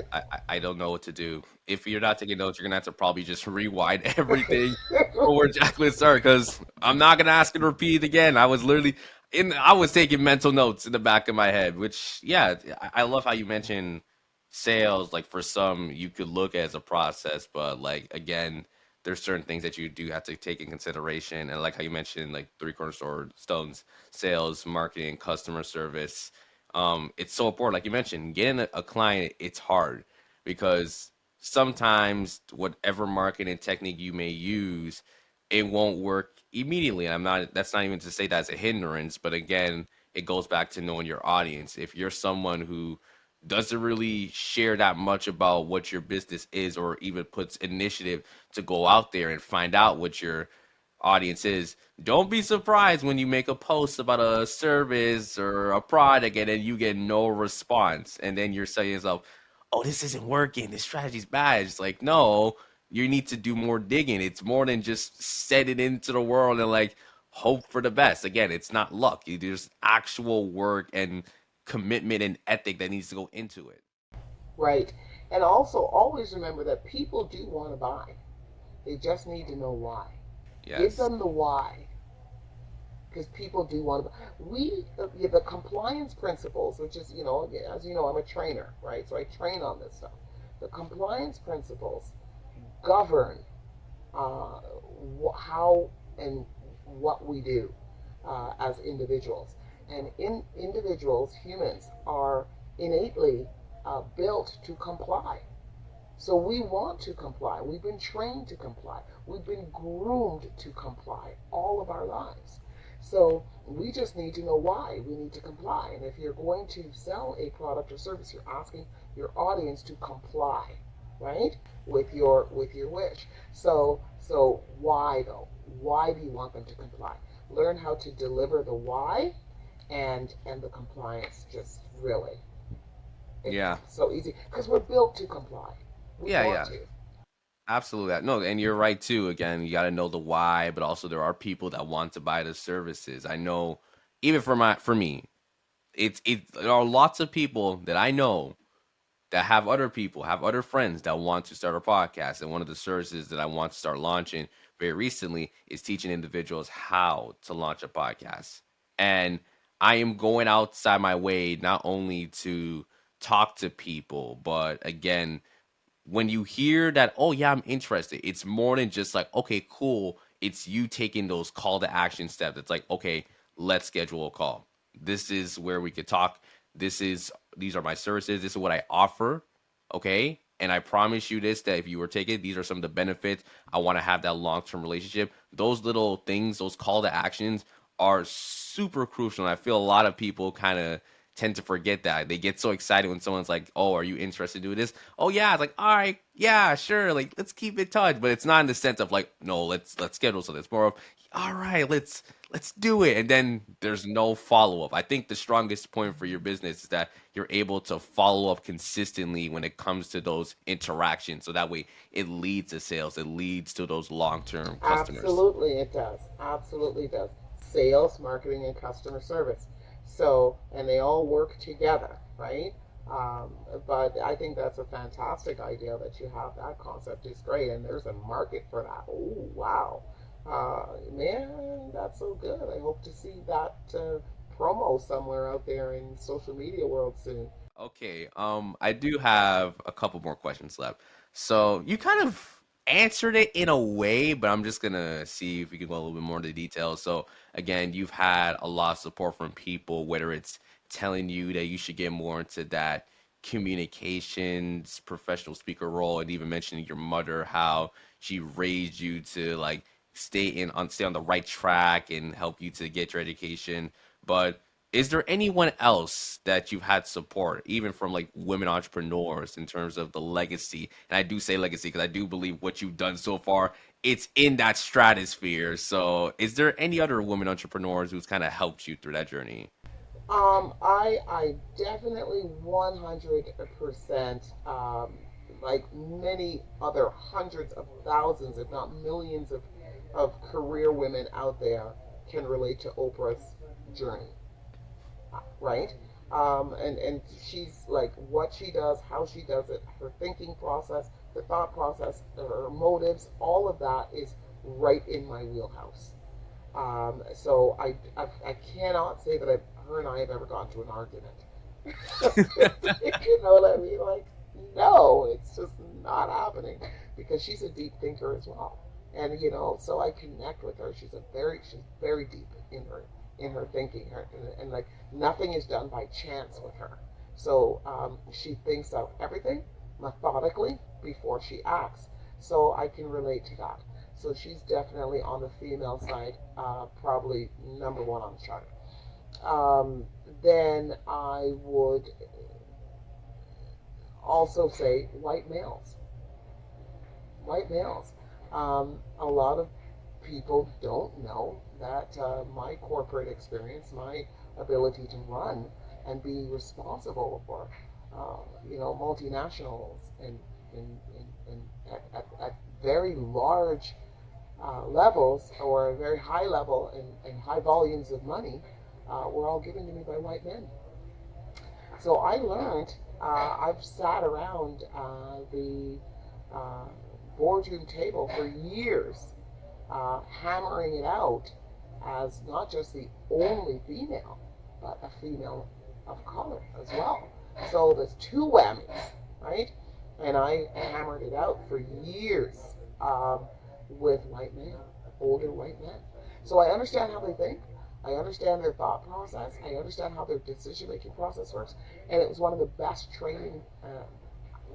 I don't know what to do. If you're not taking notes, you're gonna have to probably just rewind everything from where Jacqueline started, because I'm not gonna ask you to repeat it again. I was literally I was taking mental notes in the back of my head, which yeah, I love how you mentioned sales. Like for some, you could look at as a process, but like again, there's certain things that you do have to take in consideration. And like how you mentioned, like three cornerstones: sales, marketing, customer service. It's so important. Like you mentioned, getting a client, it's hard because sometimes whatever marketing technique you may use, it won't work immediately. And that's not even to say that's a hindrance, but again, it goes back to knowing your audience. If you're someone who doesn't really share that much about what your business is or even puts initiative to go out there and find out what your audience is, don't be surprised when you make a post about a service or a product and then you get no response. And then you're saying to yourself, oh, this isn't working. This strategy's bad. It's like, no, you need to do more digging. It's more than just set it into the world and like hope for the best. Again, it's not luck. There's actual work and commitment and ethic that needs to go into it. Right. And also, always remember that people do want to buy. They just need to know why. Give Yes. them the why, because people do want to. The compliance principles, which is, as you know, I'm a trainer, right? So I train on this stuff. The compliance principles govern how and what we do as individuals. And individuals, humans, are innately built to comply. So we want to comply. We've been trained to comply. We've been groomed to comply all of our lives. So we just need to know why we need to comply. And if you're going to sell a product or service, you're asking your audience to comply, right? With your wish. So why though? Why do you want them to comply? Learn how to deliver the why, and the compliance just really, it's Yeah. so easy because we're built to comply. We Yeah, want yeah. to. Absolutely. No, and you're right too. Again, you got to know the why, but also there are people that want to buy the services. I know even for me, there are lots of people that I know that have other friends that want to start a podcast. And one of the services that I want to start launching very recently is teaching individuals how to launch a podcast. And I am going outside my way not only to talk to people, but again, when you hear that, oh yeah, I'm interested, it's more than just like, okay, cool. It's you taking those call to action steps. It's like, okay, let's schedule a call. This is where we could talk. These are my services. This is what I offer. Okay. And I promise you this, that if you were taking, these are some of the benefits. I want to have that long term relationship. Those little things, those call to actions are super crucial. And I feel a lot of people kind of tend to forget that. They get so excited when someone's like, "Oh, are you interested in doing this?" Oh yeah, it's like, "All right, yeah, sure." Like, let's keep in touch, but it's not in the sense of like, "No, let's schedule something." It's more of, "All right, let's do it," and then there's no follow up. I think the strongest point for your business is that you're able to follow up consistently when it comes to those interactions, so that way it leads to sales. It leads to those long term customers. Absolutely, it does. Absolutely does. Sales, marketing, and customer service. So, and they all work together, right? But I think that's a fantastic idea that you have. That concept is great, and there's a market for that. Oh, wow. Man, that's so good. I hope to see that promo somewhere out there in social media world soon. Okay, I do have a couple more questions left. So you kind of answered it in a way, but I'm just gonna see if we can go a little bit more into details. So again, you've had a lot of support from people, whether it's telling you that you should get more into that communications professional speaker role, and even mentioning your mother, how she raised you to like stay on the right track and help you to get your education. But is there anyone else that you've had support, even from like women entrepreneurs, in terms of the legacy? And I do say legacy because I do believe what you've done so far, it's in that stratosphere. So, is there any other women entrepreneurs who's kind of helped you through that journey? I definitely 100%, like many other hundreds of thousands, if not millions of career women out there, can relate to Oprah's journey, right? And she's like what she does, how she does it, her thinking process, her thought process, her motives, all of that is right in my wheelhouse. So I cannot say that her and I have ever gotten to an argument. You know what I mean? Like, no, it's just not happening because she's a deep thinker as well. And so I connect with her. She's very deep in her in her thinking. And like nothing is done by chance with her. So she thinks out everything methodically before she acts. So I can relate to that. So she's definitely on the female side, probably number one on the chart. Then I would also say white males. White males. A lot of people don't know that my corporate experience, my ability to run and be responsible for, multinationals and at very large levels or a very high level and high volumes of money were all given to me by white men. So I learned, I've sat around the uh, boardroom table for years, hammering it out as not just the only female, but a female of color as well. So there's two whammies, right? And I hammered it out for years with white men, older white men. So I understand how they think. I understand their thought process. I understand how their decision making process works. And it was one of the best training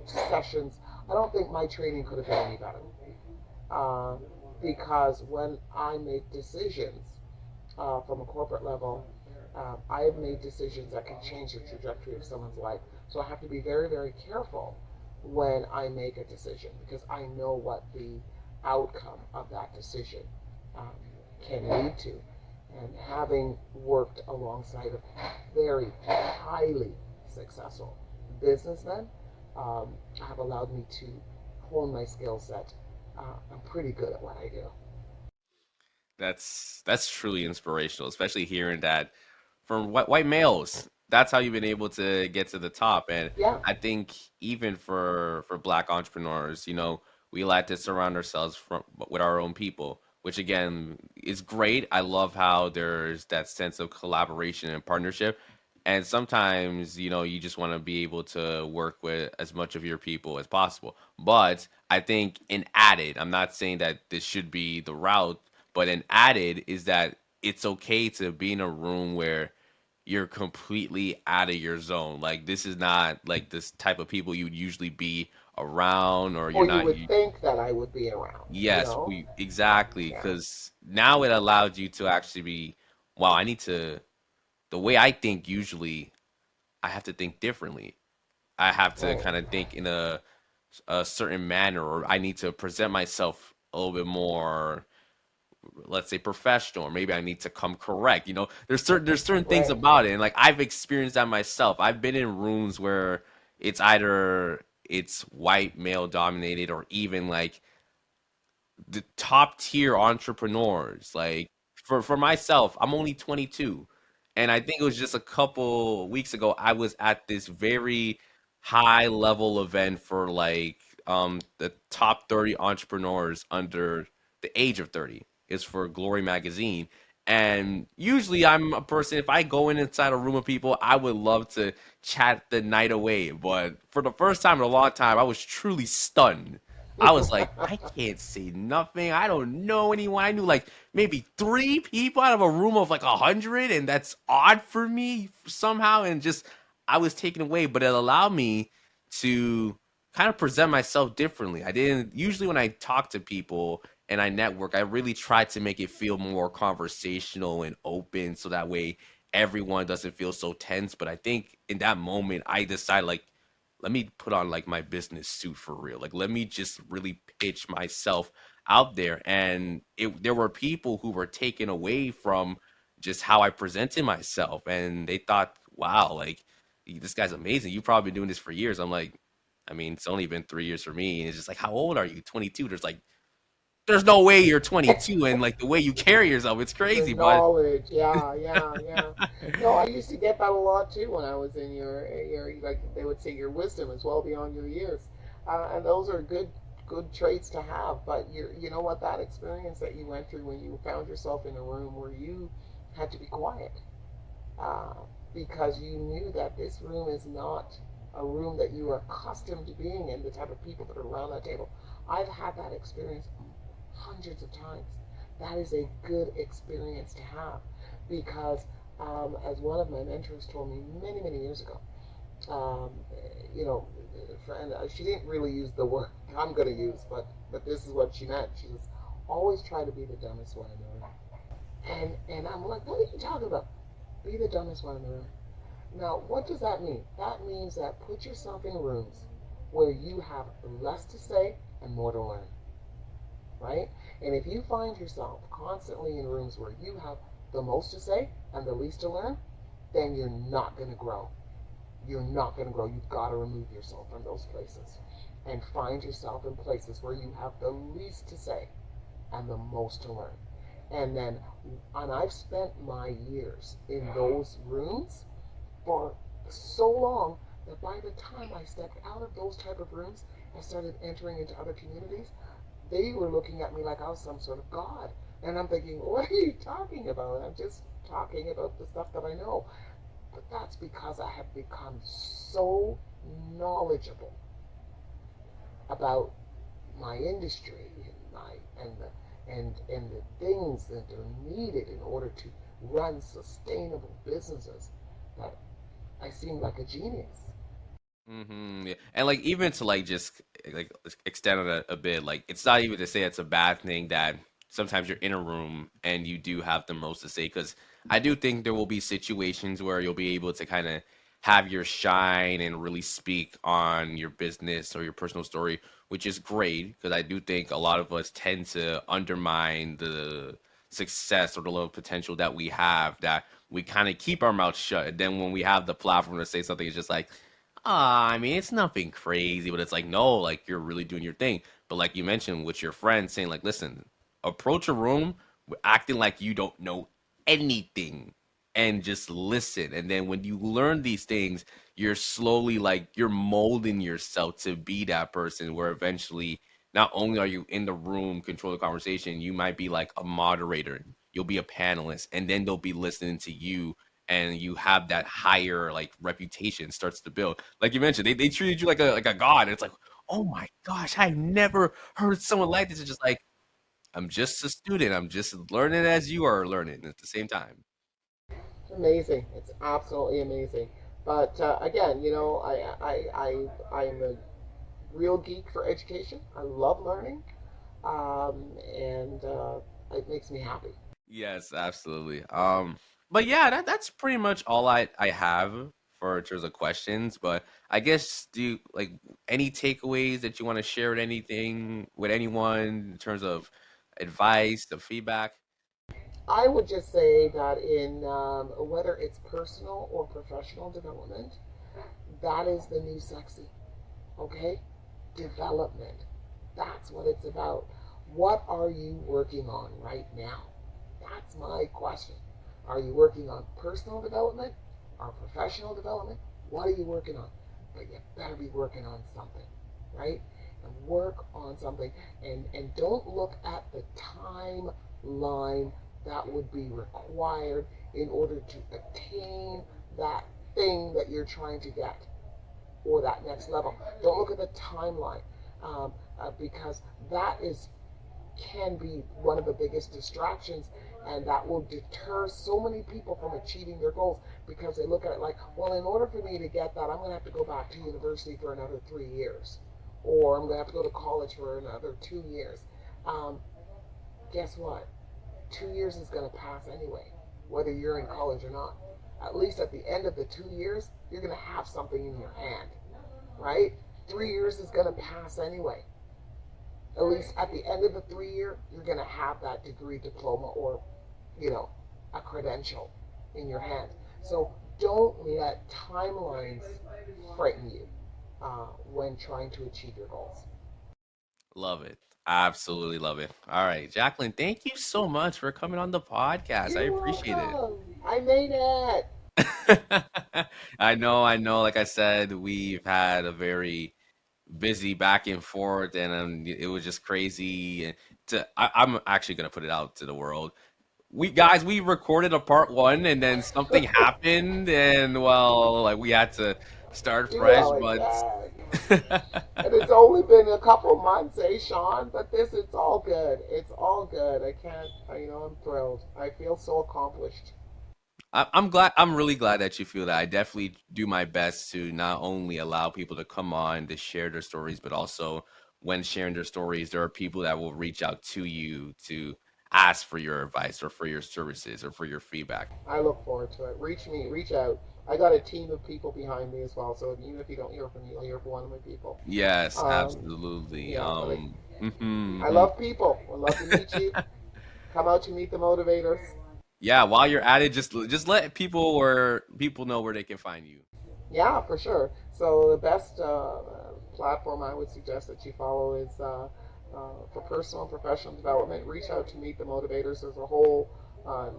sessions. I don't think my training could have been any better. Uh, because when I make decisions from a corporate level, I have made decisions that can change the trajectory of someone's life. So I have to be very, very careful when I make a decision because I know what the outcome of that decision um, can lead to. And having worked alongside of very highly successful businessmen have allowed me to hone my skill set. I'm pretty good at what I do. That's truly inspirational, especially hearing that from white males. That's how you've been able to get to the top. And Yeah, I think even for Black entrepreneurs, we like to surround ourselves with our own people, which again is great. I love how there's that sense of collaboration and partnership. And sometimes, you just want to be able to work with as much of your people as possible. But I think an added, I'm not saying that this should be the route, but an added is that it's okay to be in a room where you're completely out of your zone. Like this is not like this type of people you would usually be around, or you're or you not. would think that I would be around, Yes, we exactly Yeah, because now it allowed you to actually be. Wow, I need to. The way I think usually, I have to think differently. I have to right. kind of think in a certain manner, or I need to present myself a little bit more, let's say, professional, or maybe I need to come correct. There's certain things Right. about it, and like I've experienced that myself. I've been in rooms where it's white male dominated, or even like the top tier entrepreneurs. Like for myself, I'm only 22, and I think it was just a couple weeks ago I was at this very high level event for like the top 30 entrepreneurs under the age of 30. It's for Glory magazine. And usually I'm a person, if I go inside a room of people, I would love to chat the night away. But for the first time in a long time, I was truly stunned. I was like, I can't say nothing. I don't know anyone. I knew like maybe three people out of a room of like 100, and that's odd for me somehow. And just I was taken away, but it allowed me to kind of present myself differently. I didn't usually when I talk to people and I network, I really try to make it feel more conversational and open, so that way everyone doesn't feel so tense. But I think in that moment, I decided like let me put on like my business suit for real. Like let me just really pitch myself out there. And there were people who were taken away from just how I presented myself, and they thought, "Wow, like this guy's amazing. You've probably been doing this for years." I'm like, I mean, it's only been 3 years for me. And it's just like, how old are you? 22. There's no way you're 22, and like the way you carry yourself, it's The crazy. But knowledge, yeah, yeah, yeah. No, I used to get that a lot too when I was in your like they would say your wisdom is well beyond your years, and those are good traits to have. But you know what, that experience that you went through when you found yourself in a room where you had to be quiet, uh, because you knew that this room is not a room that you are accustomed to being in, the type of people that are around that table. I've had that experience hundreds of times. That is a good experience to have because as one of my mentors told me many, many years ago, um, you know, and she didn't really use the word I'm going to use, but this is what she meant. She was always try to be the dumbest one in the room. And I'm like, what are you talking about? Be the dumbest one in the room. Now, what does that mean? That means that put yourself in rooms where you have less to say and more to learn, right? And if you find yourself constantly in rooms where you have the most to say and the least to learn, then you're not going to grow. You're not going to grow. You've got to remove yourself from those places and find yourself in places where you have the least to say and the most to learn. And then, and I've spent my years in those rooms for so long that by the time I stepped out of those type of rooms and started entering into other communities, they were looking at me like I was some sort of god. And I'm thinking, what are you talking about? I'm just talking about the stuff that I know. But that's because I have become so knowledgeable about my industry and my and the things that are needed in order to run sustainable businesses that I seem like a genius. Yeah. And like even to like just like extend on it a bit, like it's not even to say it's a bad thing that sometimes you're in a room and you do have the most to say, because I do think there will be situations where you'll be able to kind of have your shine and really speak on your business or your personal story, which is great because I do think a lot of us tend to undermine the success or the little potential that we have, that we kind of keep our mouth shut. And then when we have the platform to say something, it's just like, I mean, it's nothing crazy, but it's like, no, like you're really doing your thing. But like you mentioned with your friend saying, like, listen, approach a room acting like you don't know anything and just listen. And then when you learn these things, you're slowly like you're molding yourself to be that person where eventually not only are you in the room, control the conversation, you might be like a moderator, you'll be a panelist, and then they'll be listening to you, and you have that higher like reputation starts to build. Like you mentioned, they treated you like a god. And it's like, oh my gosh, I never heard someone like this. It's just like, I'm just a student. I'm just learning as you are learning at the same time. Amazing. It's absolutely amazing. But again, you know, I am a real geek for education. I love learning, and it makes me happy. Yes, absolutely. But yeah, that's pretty much all I have for in terms of questions. But I guess, do you like any takeaways that you want to share with anything with anyone in terms of advice, the feedback? I would just say that in whether it's personal or professional development, that is the new sexy. Okay, development. That's what it's about. What are you working on right now? That's my question. Are you working on personal development or professional development? What are you working on? But you better be working on something, right? And work on something, and don't look at the timeline that would be required in order to attain that thing that you're trying to get or that next level. Don't look at the timeline because that is can be one of the biggest distractions, and that will deter so many people from achieving their goals because they look at it like, well, in order for me to get that, I'm going to have to go back to university for another 3 years, or I'm going to have to go to college for another 2 years. Um, Guess what? 2 years is going to pass anyway, whether you're in college or not. At least at the end of the 2 years, you're going to have something in your hand, right? 3 years is going to pass anyway. At least at the end of the 3 year, you're going to have that degree, diploma, or, you know, a credential in your hand. So don't let timelines frighten you when trying to achieve your goals. Love it. Absolutely love it. All right, Jacqueline, thank you so much for coming on the podcast. I You're appreciate it. welcome. I made it. I know. Like I said, we've had a very busy back and forth, and it was just crazy. And I'm actually gonna put it out to the world. We recorded a part one, and then something happened, and well, like we had to start You fresh. know, But and it's only been a couple months, eh, Sean? But it's all good. It's all good. I can't, you know, I'm thrilled. I feel so accomplished. I'm glad. I'm really glad that you feel that. I definitely do my best to not only allow people to come on to share their stories, but also when sharing their stories, there are people that will reach out to you to ask for your advice or for your services or for your feedback. I look forward to it. Reach me, reach out. I got a team of people behind me as well, so even if you don't hear from me, you'll hear from one of my people. Yes, Um, absolutely. yeah, but I Mhm. love people. I love to meet you. Come out to Meet the Motivators. Yeah, while you're at it, just let people know where they can find you. Yeah, for sure. So the best platform I would suggest that you follow is for personal and professional development. Reach out to Meet the Motivators. There's a whole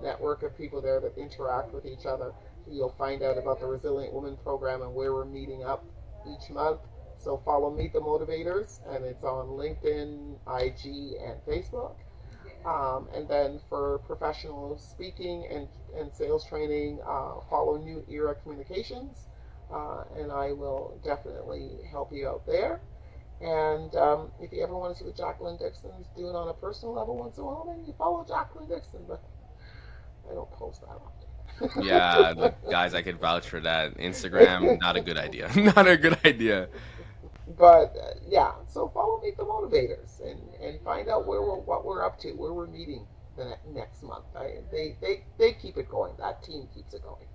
network of people there that interact with each other. You'll find out about the Resilient Women program and where we're meeting up each month. So follow Meet the Motivators, and it's on LinkedIn, IG, and Facebook. And then for professional speaking and sales training, follow New Era Communications, and I will definitely help you out there. And if you ever want to see what Jacqueline Dixon is doing on a personal level once in a while, then you follow Jacqueline Dixon, but I don't post that Yeah, often. look, guys, I could vouch for that. Instagram, not a good idea. Not a good idea. But yeah, so follow Meet the Motivators and find out what we're up to, where we're meeting the next month. They keep it going. That team keeps it going.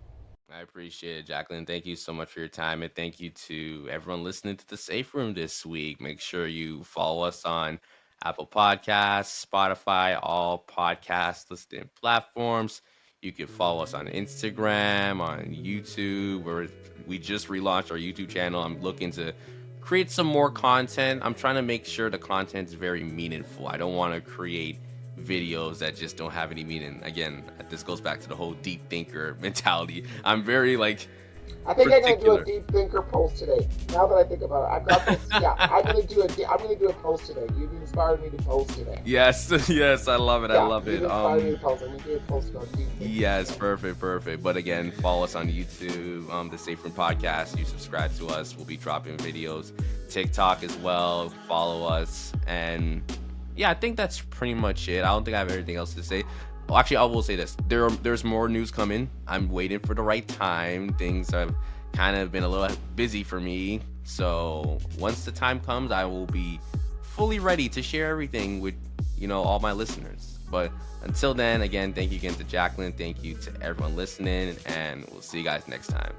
I appreciate it, Jacqueline. Thank you so much for your time. And thank you to everyone listening to the Safe Room this week. Make sure you follow us on Apple Podcasts, Spotify, all podcast listening platforms. You can follow us on Instagram, on YouTube, where we just relaunched our YouTube channel. I'm looking to create some more content. I'm trying to make sure the content is very meaningful. I don't want to create videos that just don't have any meaning. Again, this goes back to the whole deep thinker mentality. I'm very like I think I'm gonna do a particular. deep thinker post today. Now that I think about it, I've got this. Yeah, I'm gonna do a post today. You've inspired me to post today. Yes, yes, I love it. I Yeah, love you've it. inspired me to post. I'm gonna do a post about deep thinking Yes, today. perfect, perfect. But again, follow us on YouTube, the Safe Room Podcast. You subscribe to us. We'll be dropping videos, TikTok as well. Follow us, and yeah, I think that's pretty much it. I don't think I have anything else to say. Well, actually, I will say this: there's more news coming. I'm waiting for the right time. Things have kind of been a little busy for me, so once the time comes, I will be fully ready to share everything with all my listeners. But until then, again, thank you again to Jacqueline. Thank you to everyone listening, and we'll see you guys next time.